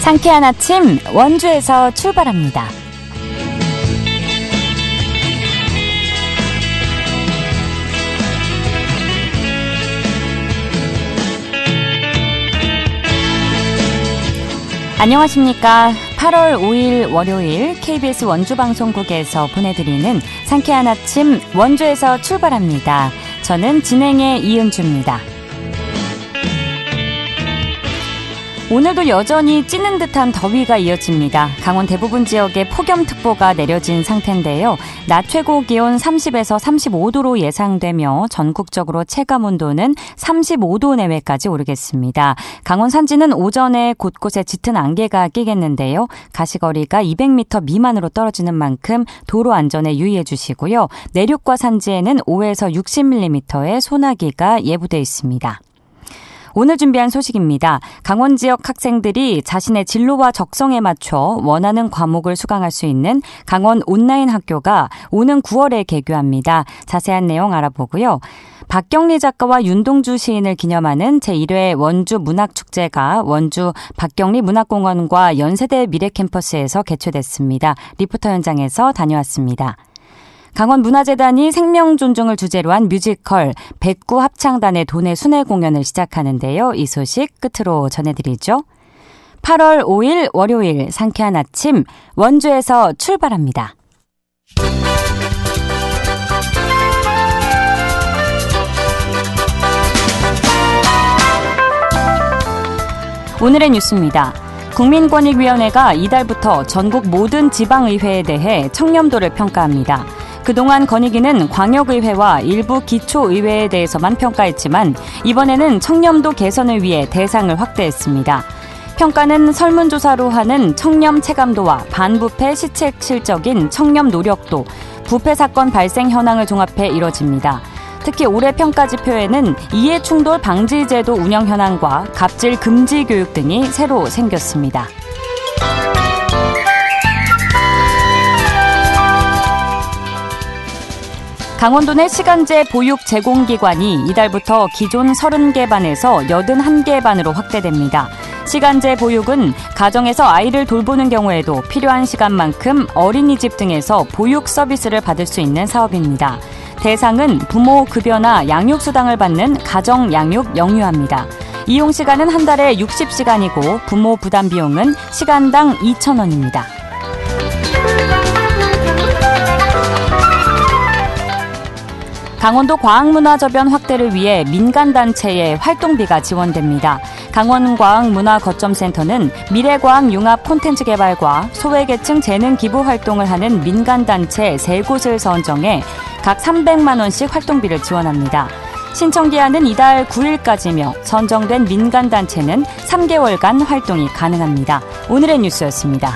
상쾌한 아침 원주에서 출발합니다. 안녕하십니까. 8월 5일 월요일 KBS 원주방송국에서 보내드리는 상쾌한 아침 원주에서 출발합니다. 저는 진행의 이은주입니다. 오늘도 여전히 찌는 듯한 더위가 이어집니다. 강원 대부분 지역에 폭염특보가 내려진 상태인데요. 낮 최고 기온 30에서 35도로 예상되며 전국적으로 체감온도는 35도 내외까지 오르겠습니다. 강원 산지는 오전에 곳곳에 짙은 안개가 끼겠는데요. 가시거리가 200m 미만으로 떨어지는 만큼 도로 안전에 유의해 주시고요. 내륙과 산지에는 5에서 60mm의 소나기가 예보돼 있습니다. 오늘 준비한 소식입니다. 강원 지역 학생들이 자신의 진로와 적성에 맞춰 원하는 과목을 수강할 수 있는 강원 온라인 학교가 오는 9월에 개교합니다. 자세한 내용 알아보고요. 박경리 작가와 윤동주 시인을 기념하는 제1회 원주 문학축제가 원주 박경리 문학공원과 연세대 미래캠퍼스에서 개최됐습니다. 리포터 현장에서 다녀왔습니다. 강원문화재단이 생명존중을 주제로 한 뮤지컬 백구 합창단의 도내 순회 공연을 시작하는데요. 이 소식 끝으로 전해드리죠. 8월 5일 월요일 상쾌한 아침 원주에서 출발합니다. 오늘의 뉴스입니다. 국민권익위원회가 이달부터 전국 모든 지방의회에 대해 청렴도를 평가합니다. 그동안 권익위는 광역의회와 일부 기초의회에 대해서만 평가했지만 이번에는 청렴도 개선을 위해 대상을 확대했습니다. 평가는 설문조사로 하는 청렴 체감도와 반부패 시책 실적인 청렴 노력도, 부패 사건 발생 현황을 종합해 이뤄집니다. 특히 올해 평가 지표에는 이해충돌 방지제도 운영 현황과 갑질 금지 교육 등이 새로 생겼습니다. 강원도 내 시간제 보육 제공기관이 이달부터 기존 30개 반에서 81개 반으로 확대됩니다. 시간제 보육은 가정에서 아이를 돌보는 경우에도 필요한 시간만큼 어린이집 등에서 보육 서비스를 받을 수 있는 사업입니다. 대상은 부모 급여나 양육수당을 받는 가정 양육 영유아입니다. 이용 시간은 한 달에 60시간이고 부모 부담 비용은 시간당 2,000원입니다. 강원도 과학문화저변 확대를 위해 민간단체의 활동비가 지원됩니다. 강원과학문화거점센터는 미래과학 융합 콘텐츠 개발과 소외계층 재능 기부 활동을 하는 민간단체 3곳을 선정해 각 300만 원씩 활동비를 지원합니다. 신청 기한은 이달 9일까지며 선정된 민간단체는 3개월간 활동이 가능합니다. 오늘의 뉴스였습니다.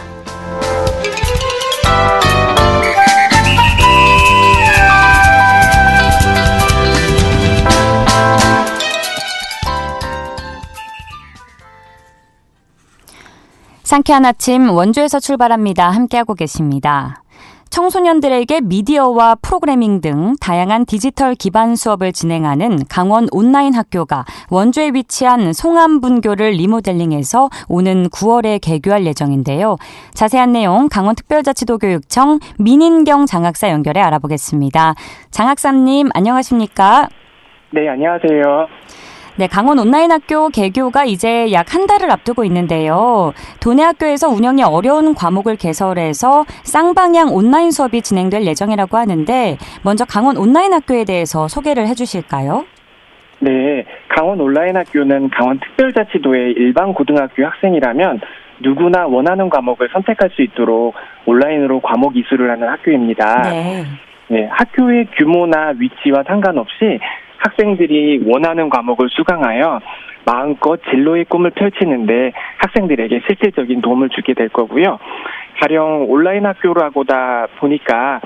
상쾌한 아침 원주에서 출발합니다. 함께하고 계십니다. 청소년들에게 미디어와 프로그래밍 등 다양한 디지털 기반 수업을 진행하는 강원 온라인 학교가 원주에 위치한 송암분교를 리모델링해서 오는 9월에 개교할 예정인데요. 자세한 내용 강원특별자치도교육청 민인경 장학사 연결해 알아보겠습니다. 장학사님 안녕하십니까? 네, 안녕하세요. 네, 강원 온라인 학교 개교가 이제 약 한 달을 앞두고 있는데요. 도내 학교에서 운영이 어려운 과목을 개설해서 쌍방향 온라인 수업이 진행될 예정이라고 하는데 먼저 강원 온라인 학교에 대해서 소개를 해주실까요? 네, 강원 온라인 학교는 강원특별자치도의 일반 고등학교 학생이라면 누구나 원하는 과목을 선택할 수 있도록 온라인으로 과목 이수를 하는 학교입니다. 네, 학교의 규모나 위치와 상관없이 학생들이 원하는 과목을 수강하여 마음껏 진로의 꿈을 펼치는데 학생들에게 실질적인 도움을 주게 될 거고요. 가령 온라인 학교라고다 보니까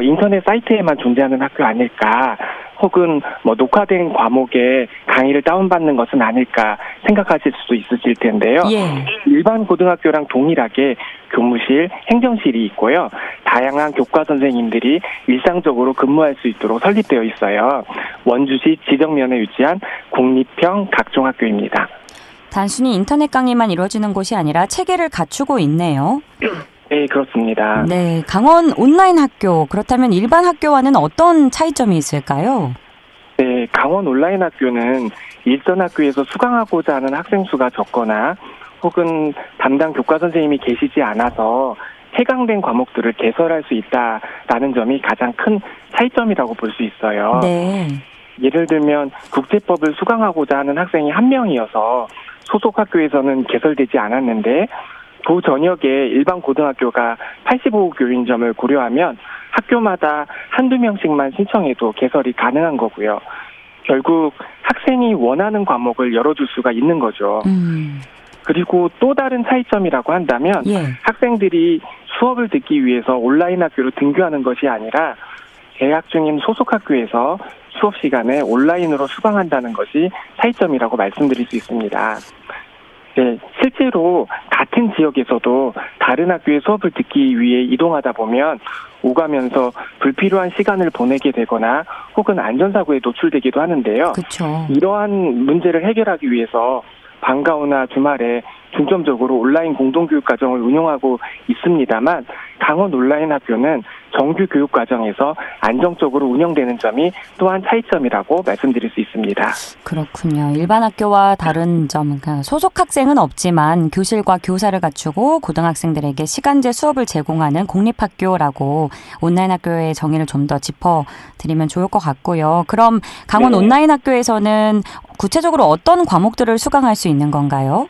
인터넷 사이트에만 존재하는 학교 아닐까, 혹은 녹화된 과목에 강의를 다운받는 것은 아닐까 생각하실 수도 있으실 텐데요. 일반 고등학교랑 동일하게 교무실, 행정실이 있고요. 다양한 교과 선생님들이 일상적으로 근무할 수 있도록 설립되어 있어요. 원주시 지정면에 위치한 국립형 각종학교입니다. 단순히 인터넷 강의만 이루어지는 곳이 아니라 체계를 갖추고 있네요. 네, 그렇습니다. 네, 강원 온라인 학교. 그렇다면 일반 학교와는 어떤 차이점이 있을까요? 네, 강원 온라인 학교는 일선 학교에서 수강하고자 하는 학생 수가 적거나 혹은 담당 교과 선생님이 계시지 않아서 해강된 과목들을 개설할 수 있다라는 점이 가장 큰 차이점이라고 볼 수 있어요. 네. 예를 들면 국제법을 수강하고자 하는 학생이 한 명이어서 소속 학교에서는 개설되지 않았는데 도 전역에 일반 고등학교가 85교인 점을 고려하면 학교마다 한두 명씩만 신청해도 개설이 가능한 거고요. 결국 학생이 원하는 과목을 열어줄 수가 있는 거죠. 그리고 또 다른 차이점이라고 한다면 학생들이 수업을 듣기 위해서 온라인 학교로 등교하는 것이 아니라 재학 중인 소속 학교에서 수업 시간에 온라인으로 수강한다는 것이 차이점이라고 말씀드릴 수 있습니다. 네, 실제로 같은 지역에서도 다른 학교의 수업을 듣기 위해 이동하다 보면 오가면서 불필요한 시간을 보내게 되거나 혹은 안전사고에 노출되기도 하는데요. 그렇죠. 이러한 문제를 해결하기 위해서 방과후나 주말에 중점적으로 온라인 공동교육과정을 운영하고 있습니다만 강원 온라인 학교는 정규 교육과정에서 안정적으로 운영되는 점이 또한 차이점이라고 말씀드릴 수 있습니다. 그렇군요. 일반 학교와 다른 점, 소속 학생은 없지만 교실과 교사를 갖추고 고등학생들에게 시간제 수업을 제공하는 공립학교라고 온라인 학교의 정의를 좀 더 짚어드리면 좋을 것 같고요. 그럼 강원 온라인 학교에서는 구체적으로 어떤 과목들을 수강할 수 있는 건가요?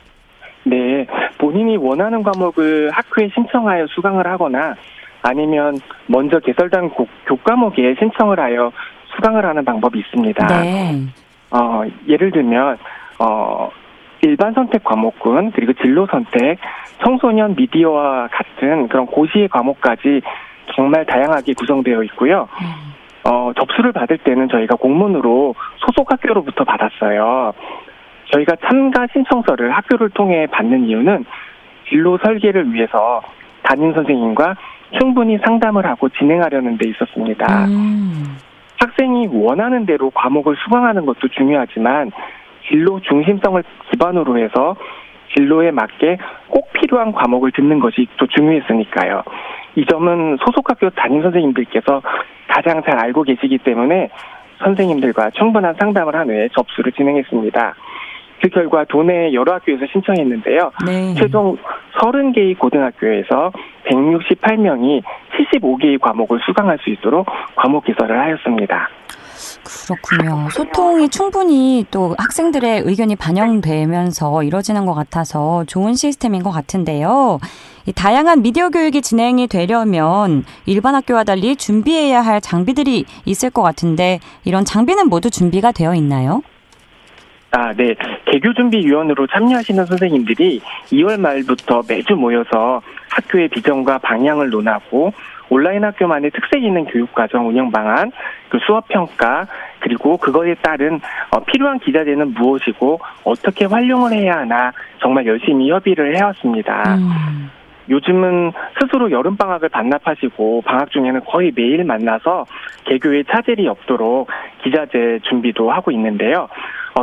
네, 본인이 원하는 과목을 학교에 신청하여 수강을 하거나 아니면 먼저 개설된 교과목에 신청을 하여 수강을 하는 방법이 있습니다. 네. 예를 들면 일반 선택 과목군 그리고 진로 선택, 청소년 미디어와 같은 그런 고시의 과목까지 정말 다양하게 구성되어 있고요. 접수를 받을 때는 저희가 공문으로 소속 학교로부터 받았어요. 저희가 참가 신청서를 학교를 통해 받는 이유는 진로 설계를 위해서 담임 선생님과 충분히 상담을 하고 진행하려는 데 있었습니다. 학생이 원하는 대로 과목을 수강하는 것도 중요하지만 진로 중심성을 기반으로 해서 진로에 맞게 꼭 필요한 과목을 듣는 것이 또 중요했으니까요. 이 점은 소속학교 담임 선생님들께서 가장 잘 알고 계시기 때문에 선생님들과 충분한 상담을 한 후에 접수를 진행했습니다. 그 결과 도내 여러 학교에서 신청했는데요. 네. 최종 30개의 고등학교에서 168명이 75개의 과목을 수강할 수 있도록 과목 개설을 하였습니다. 그렇군요. 소통이 충분히 또 학생들의 의견이 반영되면서 이루어지는 것 같아서 좋은 시스템인 것 같은데요. 이 다양한 미디어 교육이 진행이 되려면 일반 학교와 달리 준비해야 할 장비들이 있을 것 같은데 이런 장비는 모두 준비가 되어 있나요? 네. 개교준비위원으로 참여하시는 선생님들이 2월 말부터 매주 모여서 학교의 비전과 방향을 논하고 온라인 학교만의 특색 있는 교육과정 운영 방안, 그 수업평가, 그리고 그거에 따른 필요한 기자재는 무엇이고 어떻게 활용을 해야 하나 정말 열심히 협의를 해왔습니다. 요즘은 스스로 여름방학을 반납하시고 방학 중에는 거의 매일 만나서 개교에 차질이 없도록 기자재 준비도 하고 있는데요.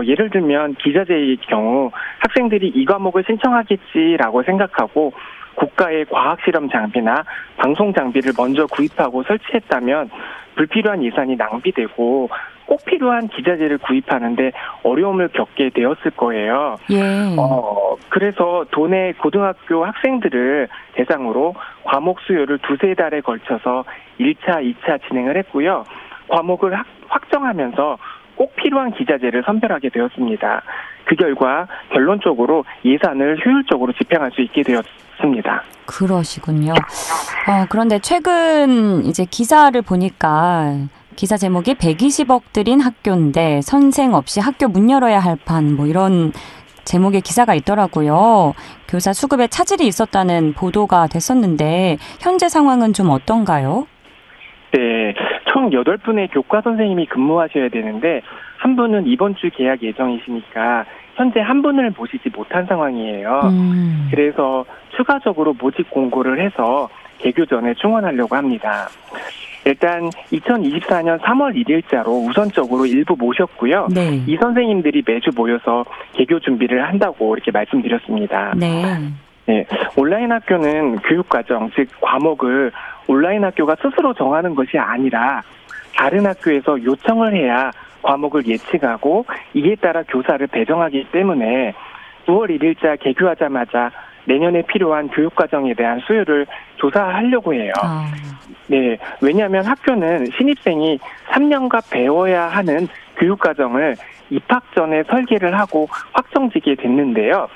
예를 들면 기자재의 경우 학생들이 이 과목을 신청하겠지라고 생각하고 국가의 과학실험 장비나 방송 장비를 먼저 구입하고 설치했다면 불필요한 예산이 낭비되고 꼭 필요한 기자재를 구입하는데 어려움을 겪게 되었을 거예요. 그래서 도내 고등학교 학생들을 대상으로 과목 수요를 2-3달에 걸쳐서 1차, 2차 진행을 했고요. 과목을 확정하면서 꼭 필요한 기자재를 선별하게 되었습니다. 그 결과 결론적으로 예산을 효율적으로 집행할 수 있게 되었습니다. 그러시군요. 그런데 최근 이제 기사를 보니까 기사 제목이 120억 들인 학교인데 선생 없이 학교 문 열어야 할 판 뭐 이런 제목의 기사가 있더라고요. 교사 수급에 차질이 있었다는 보도가 됐었는데 현재 상황은 좀 어떤가요? 네, 총 8분의 교과 선생님이 근무하셔야 되는데 한 분은 이번 주 개학 예정이시니까 현재 한 분을 모시지 못한 상황이에요. 그래서 추가적으로 모집 공고를 해서 개교 전에 충원하려고 합니다. 일단 2024년 3월 1일자로 우선적으로 일부 모셨고요. 네. 이 선생님들이 매주 모여서 개교 준비를 한다고 이렇게 말씀드렸습니다. 네. 네, 온라인 학교는 교육과정, 즉 과목을 온라인 학교가 스스로 정하는 것이 아니라 다른 학교에서 요청을 해야 과목을 예측하고 이에 따라 교사를 배정하기 때문에 9월 1일자 개교하자마자 내년에 필요한 교육과정에 대한 수요를 조사하려고 해요. 네, 왜냐하면 학교는 신입생이 3년간 배워야 하는 교육과정을 입학 전에 설계를 하고 확정지게 됐는데요.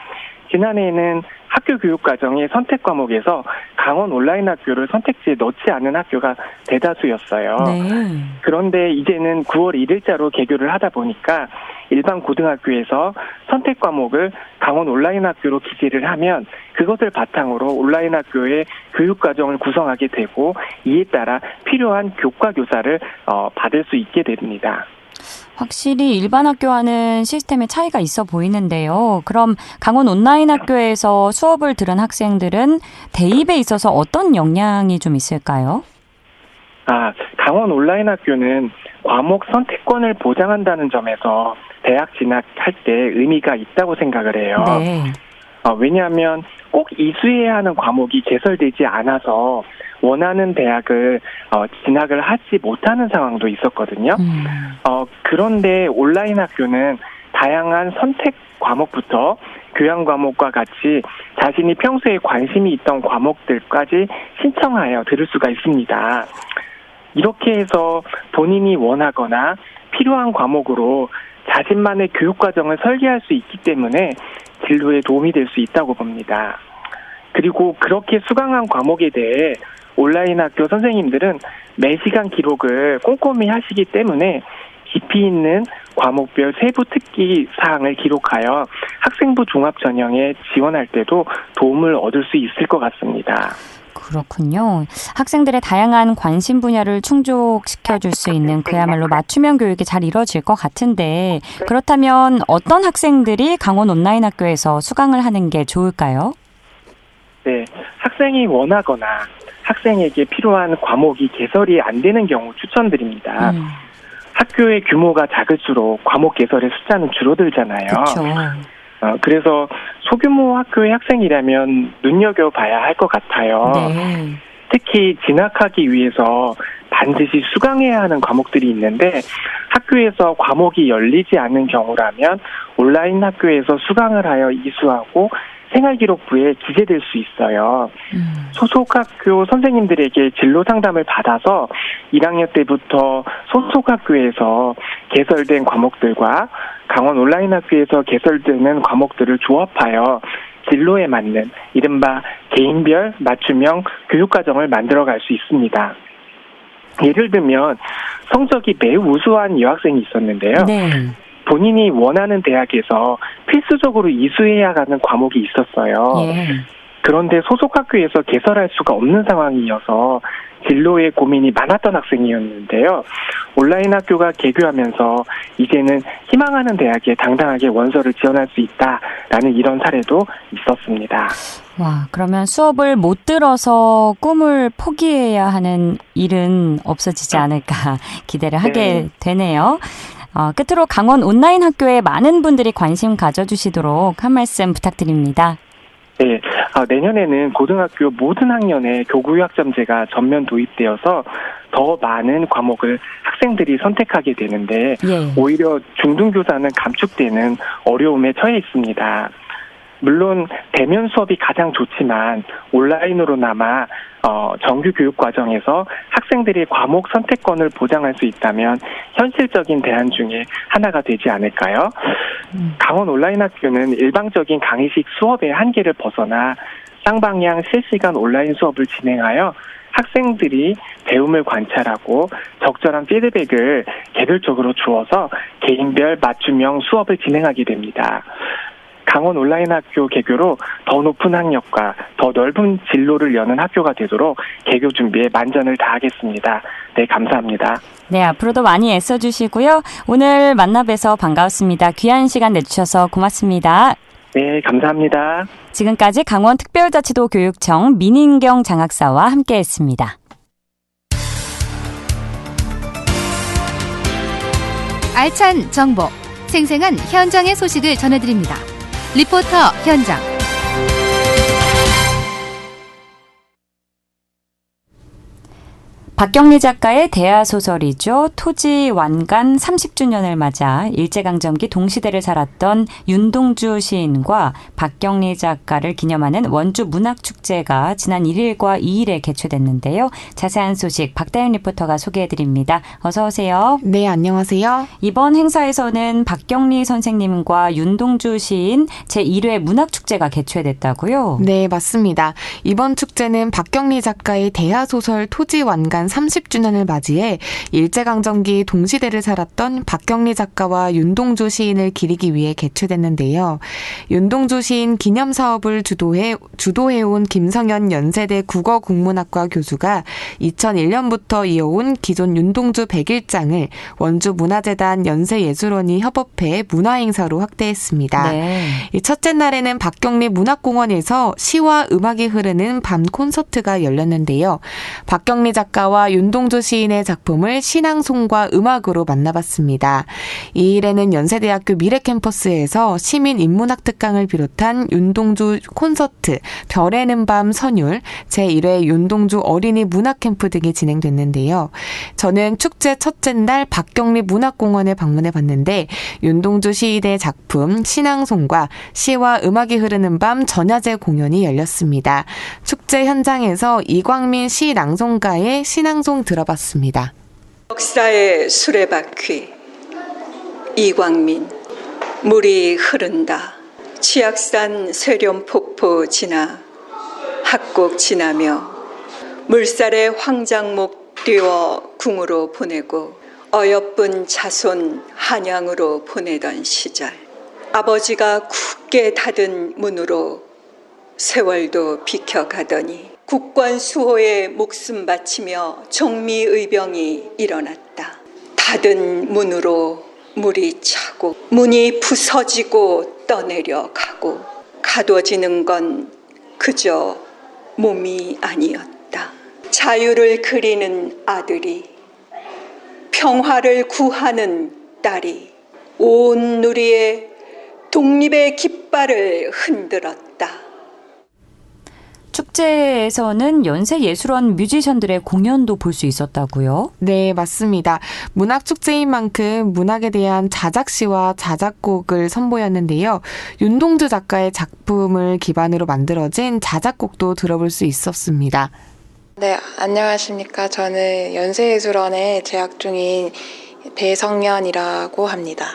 지난해에는 학교 교육과정의 선택 과목에서 강원 온라인 학교를 선택지에 넣지 않은 학교가 대다수였어요. 네. 그런데 이제는 9월 1일자로 개교를 하다 보니까 일반 고등학교에서 선택 과목을 강원 온라인 학교로 기재를 하면 그것을 바탕으로 온라인 학교의 교육과정을 구성하게 되고 이에 따라 필요한 교과 교사를 받을 수 있게 됩니다. 확실히 일반 학교와는 시스템의 차이가 있어 보이는데요. 그럼 강원 온라인 학교에서 수업을 들은 학생들은 대입에 있어서 어떤 영향이 좀 있을까요? 강원 온라인 학교는 과목 선택권을 보장한다는 점에서 대학 진학할 때 의미가 있다고 생각을 해요. 네. 왜냐하면 꼭 이수해야 하는 과목이 개설되지 않아서 원하는 대학을 진학을 하지 못하는 상황도 있었거든요. 그런데 온라인 학교는 다양한 선택 과목부터 교양 과목과 같이 자신이 평소에 관심이 있던 과목들까지 신청하여 들을 수가 있습니다. 이렇게 해서 본인이 원하거나 필요한 과목으로 자신만의 교육과정을 설계할 수 있기 때문에 진로에 도움이 될 수 있다고 봅니다. 그리고 그렇게 수강한 과목에 대해 온라인 학교 선생님들은 매시간 기록을 꼼꼼히 하시기 때문에 깊이 있는 과목별 세부 특기 사항을 기록하여 학생부 종합 전형에 지원할 때도 도움을 얻을 수 있을 것 같습니다. 그렇군요. 학생들의 다양한 관심 분야를 충족시켜줄 수 있는 그야말로 맞춤형 교육이 잘 이루어질 것 같은데 그렇다면 어떤 학생들이 강원 온라인 학교에서 수강을 하는 게 좋을까요? 네, 학생이 원하거나 학생에게 필요한 과목이 개설이 안 되는 경우 추천드립니다. 학교의 규모가 작을수록 과목 개설의 숫자는 줄어들잖아요. 그렇죠. 그래서 소규모 학교의 학생이라면 눈여겨봐야 할 것 같아요. 네. 특히 진학하기 위해서 반드시 수강해야 하는 과목들이 있는데 학교에서 과목이 열리지 않는 경우라면 온라인 학교에서 수강을 하여 이수하고 생활기록부에 기재될 수 있어요. 소속 학교 선생님들에게 진로 상담을 받아서 1학년 때부터 소속 학교에서 개설된 과목들과 강원 온라인 학교에서 개설되는 과목들을 조합하여 진로에 맞는 이른바 개인별 맞춤형 교육과정을 만들어갈 수 있습니다. 예를 들면 성적이 매우 우수한 여학생이 있었는데요. 네. 본인이 원하는 대학에서 필수적으로 이수해야 하는 과목이 있었어요. 예. 그런데 소속 학교에서 개설할 수가 없는 상황이어서 진로에 고민이 많았던 학생이었는데요. 온라인 학교가 개교하면서 이제는 희망하는 대학에 당당하게 원서를 지원할 수 있다라는 이런 사례도 있었습니다. 와, 그러면 수업을 못 들어서 꿈을 포기해야 하는 일은 없어지지 않을까 기대를 하게 되네요. 끝으로 강원 온라인 학교에 많은 분들이 관심 가져주시도록 한 말씀 부탁드립니다. 네, 내년에는 고등학교 모든 학년에 교구학점제가 전면 도입되어서 더 많은 과목을 학생들이 선택하게 되는데 오히려 중등교사는 감축되는 어려움에 처해 있습니다. 물론 대면 수업이 가장 좋지만 온라인으로나마 정규 교육 과정에서 학생들이 과목 선택권을 보장할 수 있다면 현실적인 대안 중에 하나가 되지 않을까요? 강원 온라인 학교는 일방적인 강의식 수업의 한계를 벗어나 쌍방향 실시간 온라인 수업을 진행하여 학생들이 배움을 관찰하고 적절한 피드백을 개별적으로 주어서 개인별 맞춤형 수업을 진행하게 됩니다. 강원 온라인 학교 개교로 더 높은 학력과 더 넓은 진로를 여는 학교가 되도록 개교 준비에 만전을 다하겠습니다. 네, 감사합니다. 네, 앞으로도 많이 애써주시고요. 오늘 만나 뵈서 반가웠습니다. 귀한 시간 내주셔서 고맙습니다. 네, 감사합니다. 지금까지 강원특별자치도 교육청 민인경 장학사와 함께했습니다. 알찬 정보, 생생한 현장의 소식을 전해드립니다. 리포터 현장. 박경리 작가의 대하소설이죠. 토지 완간 30주년을 맞아 일제강점기 동시대를 살았던 윤동주 시인과 박경리 작가를 기념하는 원주 문학축제가 지난 1일과 2일에 개최됐는데요. 자세한 소식 박다윤 리포터가 소개해드립니다. 어서 오세요. 네, 안녕하세요. 이번 행사에서는 박경리 선생님과 윤동주 시인 제1회 문학축제가 개최됐다고요? 네, 맞습니다. 이번 축제는 박경리 작가의 대하소설 토지 완간 30주년을 맞이해 일제강점기 동시대를 살았던 박경리 작가와 윤동주 시인을 기리기 위해 개최됐는데요. 윤동주 시인 기념사업을 주도해온 김성현 연세대 국어국문학과 교수가 2001년부터 이어온 기존 윤동주 100일장을 원주문화재단 연세예술원이 협업해 문화행사로 확대했습니다. 네. 첫째 날에는 박경리 문학공원에서 시와 음악이 흐르는 밤 콘서트가 열렸는데요. 박경리 작가와 윤동주 시인의 작품을 신앙송과 음악으로 만나봤습니다. 2일에는 연세대학교 미래캠퍼스에서 시민 인문학 특강을 비롯한 윤동주 콘서트, 별에는 밤 선율, 제1회 윤동주 어린이 문학캠프 등이 진행됐는데요. 저는 축제 첫째 날 박경리 문학공원에 방문해 봤는데 윤동주 시인의 작품 신앙송과 시와 음악이 흐르는 밤 전야제 공연이 열렸습니다. 축제 현장에서 이광민 시 낭송가의 신앙송 들어봤습니다. 역사의 수레바퀴 이광민. 물이 흐른다. 치악산 쇠련폭포 지나 학곡 지나며 물살에 황장목 띄워 궁으로 보내고 어여쁜 자손 한양으로 보내던 시절, 아버지가 굳게 닫은 문으로 세월도 비켜가더니 국권 수호에 목숨 바치며 정미의병이 일어났다. 닫은 문으로 물이 차고 문이 부서지고 떠내려가고 가둬지는 건 그저 몸이 아니었다. 자유를 그리는 아들이, 평화를 구하는 딸이 온 누리에 독립의 깃발을 흔들었다. 축제에서는 연세예술원 뮤지션들의 공연도 볼 수 있었다고요? 네, 맞습니다. 문학축제인 만큼 문학에 대한 자작시와 자작곡을 선보였는데요. 윤동주 작가의 작품을 기반으로 만들어진 자작곡도 들어볼 수 있었습니다. 네, 안녕하십니까. 저는 연세예술원에 재학 중인 배성연이라고 합니다.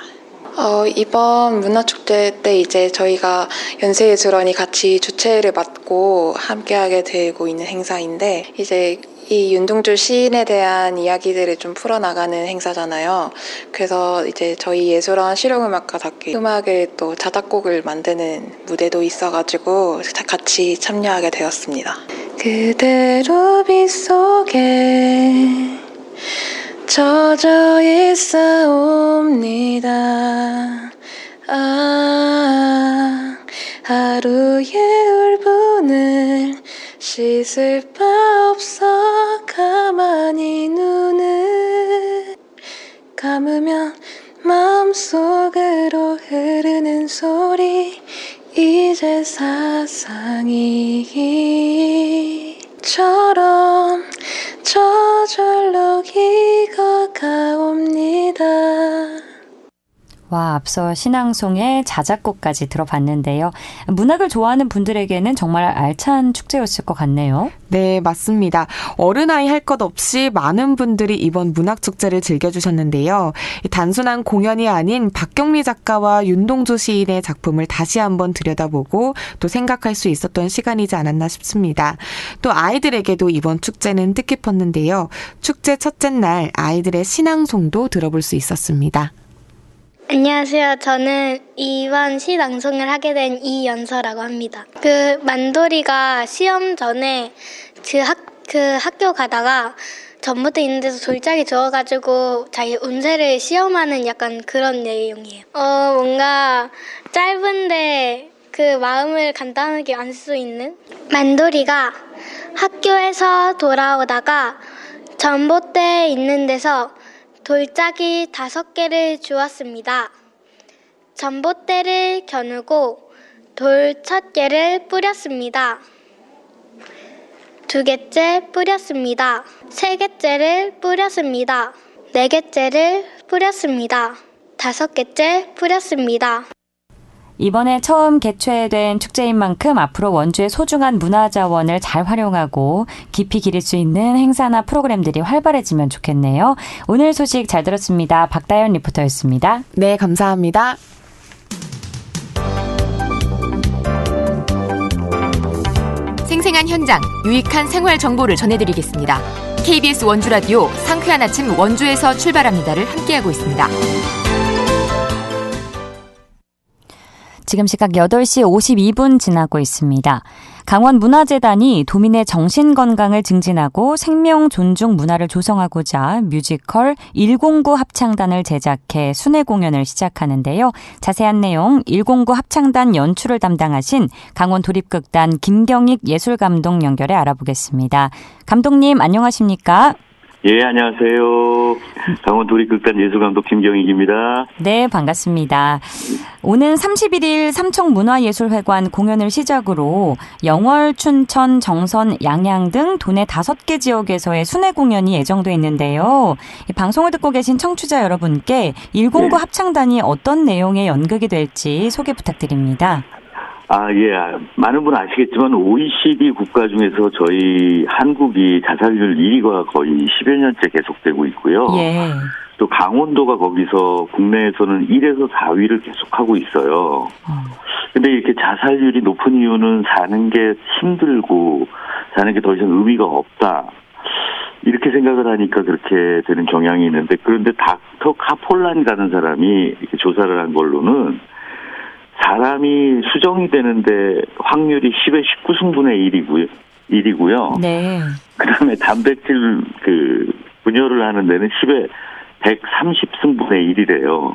이번 문화축제 때 이제 저희가 연세예술원이 같이 주최를 맡고 함께하게 되고 있는 행사인데, 이제 이 윤동주 시인에 대한 이야기들을 좀 풀어나가는 행사잖아요. 그래서 이제 저희 예술원 실용음악과답게 음악을 또 자작곡을 만드는 무대도 있어가지고 같이 참여하게 되었습니다. 그대로 빗속에 젖어 있사옵니다. 하루의 울분을 씻을 바 없어 가만히 눈을 감으면 마음속으로 흐르는 소리, 이제 사상이처럼 저절로 익어가옵니다. 와, 앞서 신앙송의 자작곡까지 들어봤는데요. 문학을 좋아하는 분들에게는 정말 알찬 축제였을 것 같네요. 네, 맞습니다. 어른아이 할 것 없이 많은 분들이 이번 문학축제를 즐겨주셨는데요. 단순한 공연이 아닌 박경리 작가와 윤동주 시인의 작품을 다시 한번 들여다보고 또 생각할 수 있었던 시간이지 않았나 싶습니다. 또 아이들에게도 이번 축제는 뜻깊었는데요. 축제 첫째 날 아이들의 신앙송도 들어볼 수 있었습니다. 안녕하세요. 저는 이번 시 낭송을 하게 된 이연서라고 합니다. 만돌이가 시험 전에 학교 가다가 전부터 있는 데서 졸작이 주어가지고 자기 운세를 시험하는 약간 그런 내용이에요. 뭔가 짧은데 그 마음을 간단하게 알 수 있는? 만돌이가 학교에서 돌아오다가 전봇대에 있는 데서 돌짝이 5개를 주었습니다. 전봇대를 겨누고 돌 첫 개를 뿌렸습니다. 2개째 뿌렸습니다. 3개째를 뿌렸습니다. 4개째를 뿌렸습니다. 5개째 뿌렸습니다. 이번에 처음 개최된 축제인 만큼 앞으로 원주의 소중한 문화자원을 잘 활용하고 깊이 기릴 수 있는 행사나 프로그램들이 활발해지면 좋겠네요. 오늘 소식 잘 들었습니다. 박다연 리포터였습니다. 네, 감사합니다. 생생한 현장, 유익한 생활 정보를 전해드리겠습니다. KBS 원주라디오 상쾌한 아침 원주에서 출발합니다를 함께하고 있습니다. 지금 시각 8시 52분 지나고 있습니다. 강원문화재단이 도민의 정신건강을 증진하고 생명 존중 문화를 조성하고자 뮤지컬 109 합창단을 제작해 순회 공연을 시작하는데요. 자세한 내용 109 합창단 연출을 담당하신 강원도립극단 김경익 예술감독 연결해 알아보겠습니다. 감독님 안녕하십니까? 예, 안녕하세요. 강원도립극단 예술감독 김경익입니다. 네, 반갑습니다. 오는 31일 삼청문화예술회관 공연을 시작으로 영월, 춘천, 정선, 양양 등 도내 5개 지역에서의 순회 공연이 예정돼 있는데요. 이 방송을 듣고 계신 청취자 여러분께 109 합창단이 어떤 내용의 연극이 될지 소개 부탁드립니다. 예. 많은 분 아시겠지만 OECD 국가 중에서 저희 한국이 자살률 1위가 거의 10여 년째 계속되고 있고요. 예. 또 강원도가 거기서 국내에서는 1에서 4위를 계속하고 있어요. 근데 이렇게 자살률이 높은 이유는 사는 게 힘들고 사는 게 더 이상 의미가 없다. 이렇게 생각을 하니까 그렇게 되는 경향이 있는데, 그런데 닥터 카폴란이라는 사람이 이렇게 조사를 한 걸로는 사람이 수정이 되는데 확률이 10의 19승분의 1이고요. 네. 그다음에 단백질 분열을 하는 데는 10의 130승분의 1이래요.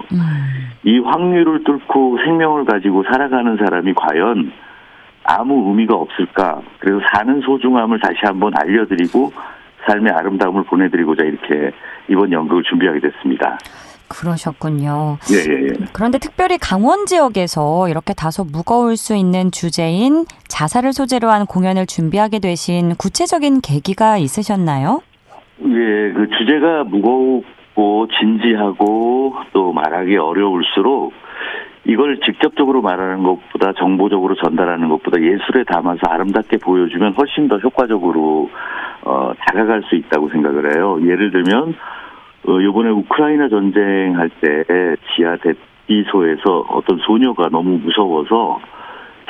이 확률을 뚫고 생명을 가지고 살아가는 사람이 과연 아무 의미가 없을까? 그래서 사는 소중함을 다시 한번 알려드리고 삶의 아름다움을 보내드리고자 이렇게 이번 연극을 준비하게 됐습니다. 그러셨군요. 예. 그런데 특별히 강원 지역에서 이렇게 다소 무거울 수 있는 주제인 자살을 소재로 한 공연을 준비하게 되신 구체적인 계기가 있으셨나요? 예, 그 주제가 무겁고 진지하고 또 말하기 어려울수록 이걸 직접적으로 말하는 것보다 정보적으로 전달하는 것보다 예술에 담아서 아름답게 보여주면 훨씬 더 효과적으로 다가갈 수 있다고 생각을 해요. 예를 들면 이번에 우크라이나 전쟁할 때 지하 대피소에서 어떤 소녀가 너무 무서워서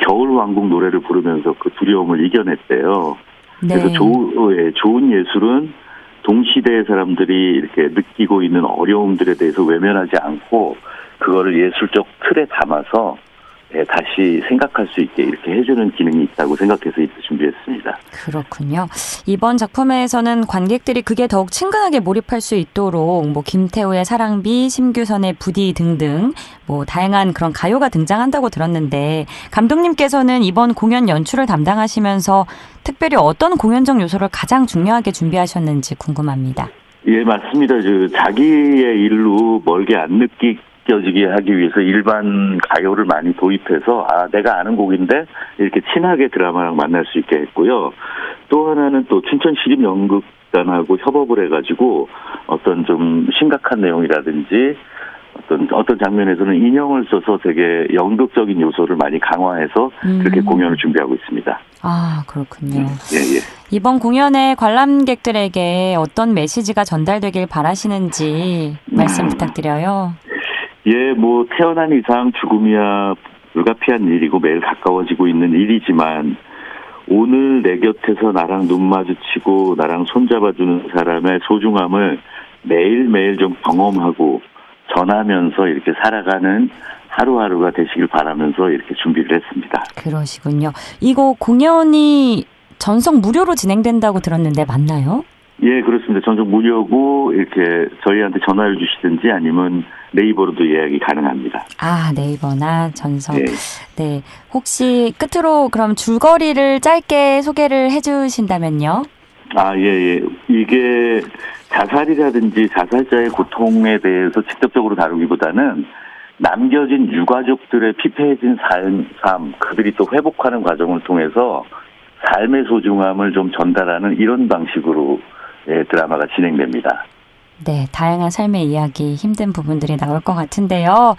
겨울왕국 노래를 부르면서 그 두려움을 이겨냈대요. 네. 그래서 좋은 예술은 동시대의 사람들이 이렇게 느끼고 있는 어려움들에 대해서 외면하지 않고 그거를 예술적 틀에 담아서 다시 생각할 수 있게 이렇게 해주는 기능이 있다고 생각해서 이렇게 준비했습니다. 그렇군요. 이번 작품에서는 관객들이 그게 더욱 친근하게 몰입할 수 있도록 김태우의 사랑비, 심규선의 부디 등등 다양한 그런 가요가 등장한다고 들었는데 감독님께서는 이번 공연 연출을 담당하시면서 특별히 어떤 공연적 요소를 가장 중요하게 준비하셨는지 궁금합니다. 예, 맞습니다. 자기의 일로 멀게 안 느껴지게 하기 위해서 일반 가요를 많이 도입해서 내가 아는 곡인데 이렇게 친하게 드라마랑 만날 수 있게 했고요. 또 하나는 또 춘천시립연극단하고 협업을 해가지고 어떤 좀 심각한 내용이라든지 어떤 장면에서는 인형을 써서 되게 연극적인 요소를 많이 강화해서 그렇게 공연을 준비하고 있습니다. 아, 그렇군요. 예. 이번 공연에 관람객들에게 어떤 메시지가 전달되길 바라시는지 말씀 부탁드려요. 예, 태어난 이상 죽음이야 불가피한 일이고 매일 가까워지고 있는 일이지만 오늘 내 곁에서 나랑 눈 마주치고 나랑 손잡아주는 사람의 소중함을 매일매일 좀 경험하고 전하면서 이렇게 살아가는 하루하루가 되시길 바라면서 이렇게 준비를 했습니다. 그러시군요. 이거 공연이 전석 무료로 진행된다고 들었는데 맞나요? 예, 그렇습니다. 전적 무료고 이렇게 저희한테 전화를 주시든지 아니면 네이버로도 예약이 가능합니다. 네이버나 전석. 네. 혹시 끝으로 그럼 줄거리를 짧게 소개를 해주신다면요? 예. 이게 자살이라든지 자살자의 고통에 대해서 직접적으로 다루기보다는 남겨진 유가족들의 피폐해진 삶, 그들이 또 회복하는 과정을 통해서 삶의 소중함을 좀 전달하는 이런 방식으로 드라마가 진행됩니다. 네, 다양한 삶의 이야기, 힘든 부분들이 나올 것 같은데요.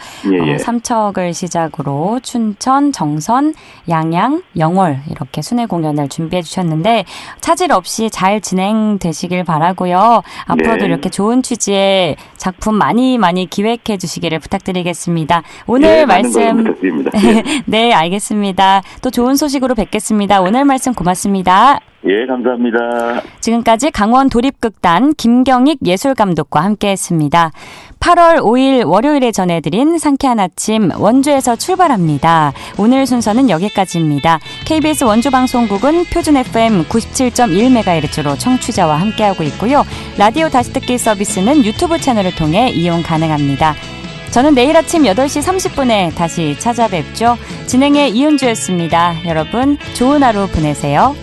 삼척을 시작으로 춘천, 정선, 양양, 영월 이렇게 순회 공연을 준비해 주셨는데 차질 없이 잘 진행되시길 바라고요. 앞으로도 이렇게 좋은 취지의 작품 많이 기획해 주시기를 부탁드리겠습니다. 오늘 말씀 부탁드립니다. 네, 알겠습니다. 또 좋은 소식으로 뵙겠습니다. 오늘 말씀 고맙습니다. 예, 감사합니다. 지금까지 강원 도립극단 김경익 예술감독과 함께했습니다. 8월 5일 월요일에 전해드린 상쾌한 아침 원주에서 출발합니다. 오늘 순서는 여기까지입니다. KBS 원주방송국은 표준 FM 97.1MHz로 청취자와 함께하고 있고요. 라디오 다시 듣기 서비스는 유튜브 채널을 통해 이용 가능합니다. 저는 내일 아침 8시 30분에 다시 찾아뵙죠. 진행의 이은주였습니다. 여러분 좋은 하루 보내세요.